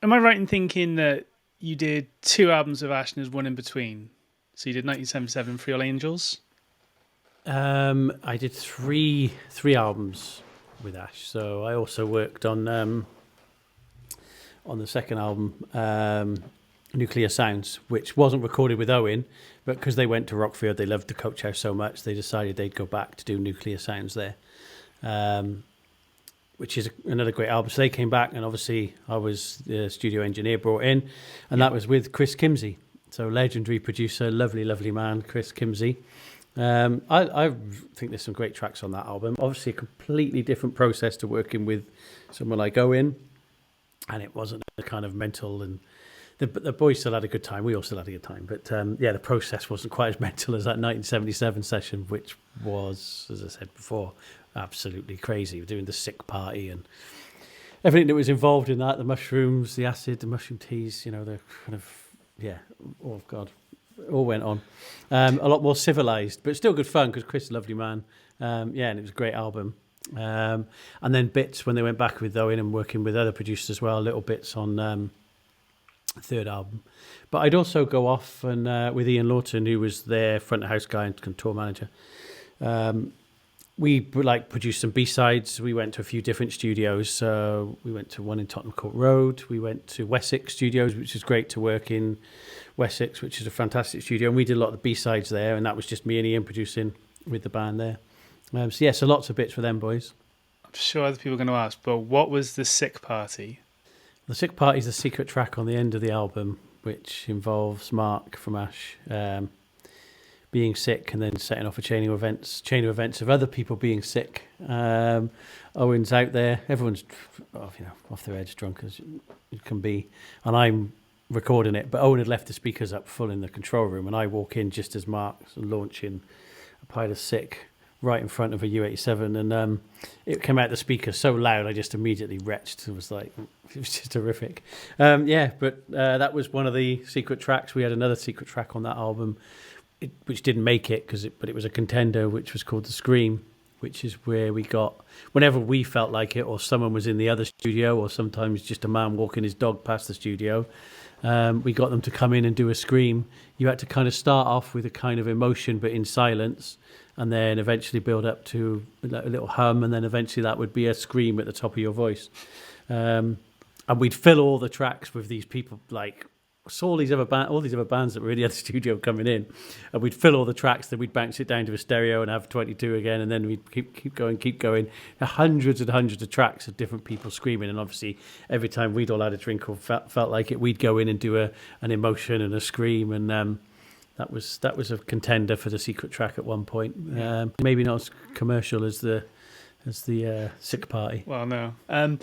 Am I right in thinking that you did two albums of Ash and there's one in between? So you did 1977 Free All Angels. I did three albums with Ash. So I also worked on the second album, Nuclear Sounds, which wasn't recorded with Owen, but because they went to Rockfield, they loved the Coach House so much, they decided they'd go back to do Nuclear Sounds there, which is another great album. So they came back, and obviously I was the studio engineer brought in, and that was with Chris Kimsey. So legendary producer, lovely, lovely man, Chris Kimsey. I think there's some great tracks on that album. Obviously, a completely different process to working with someone like Owen, and it wasn't the kind of mental and the boys still had a good time. We all still had a good time, but the process wasn't quite as mental as that 1977 session, which was, as I said before, absolutely crazy. We're doing the sick party and everything that was involved in that—the mushrooms, the acid, the mushroom teas. You know, the kind of oh god, it all went on. A lot more civilized, but still good fun because Chris is a lovely man. And it was a great album. And then bits when they went back with Owen and working with other producers as well, little bits on third album. But I'd also go off and with Ian Lawton, who was their front of house guy and tour manager. We produced some B-sides. We went to a few different studios. So we went to one in Tottenham Court Road. We went to Wessex Studios, which is great to work in Wessex, which is a fantastic studio. And we did a lot of the B-sides there, and that was just me and Ian producing with the band there. So lots of bits for them boys. I'm sure other people are going to ask, but what was the sick party? The Sick Party is a secret track on the end of the album, which involves Mark from Ash being sick and then setting off a chain of events of other people being sick. Owen's out there, everyone's off their heads, drunk as it can be, and I'm recording it. But Owen had left the speakers up full in the control room, and I walk in just as Mark's launching a pile of sick right in front of a U87, and it came out the speaker so loud I just immediately retched. It was just horrific. That was one of the secret tracks. We had another secret track on that album which didn't make it but it was a contender, which was called The Scream, which is where we got, whenever we felt like it or someone was in the other studio or sometimes just a man walking his dog past the studio, we got them to come in and do a scream. You had to kind of start off with a kind of emotion but in silence, and then eventually build up to a little hum, and then eventually that would be a scream at the top of your voice. And we'd fill all the tracks with these people, like saw all these other bands that were in the other studio coming in, and we'd fill all the tracks, then we'd bounce it down to a stereo and have 22 again, and then we'd keep going. Hundreds and hundreds of tracks of different people screaming, and obviously every time we'd all had a drink or felt like it, we'd go in and do an emotion and a scream, and that was a contender for the secret track at one point. Maybe not as commercial as the Sick Party. Well, no.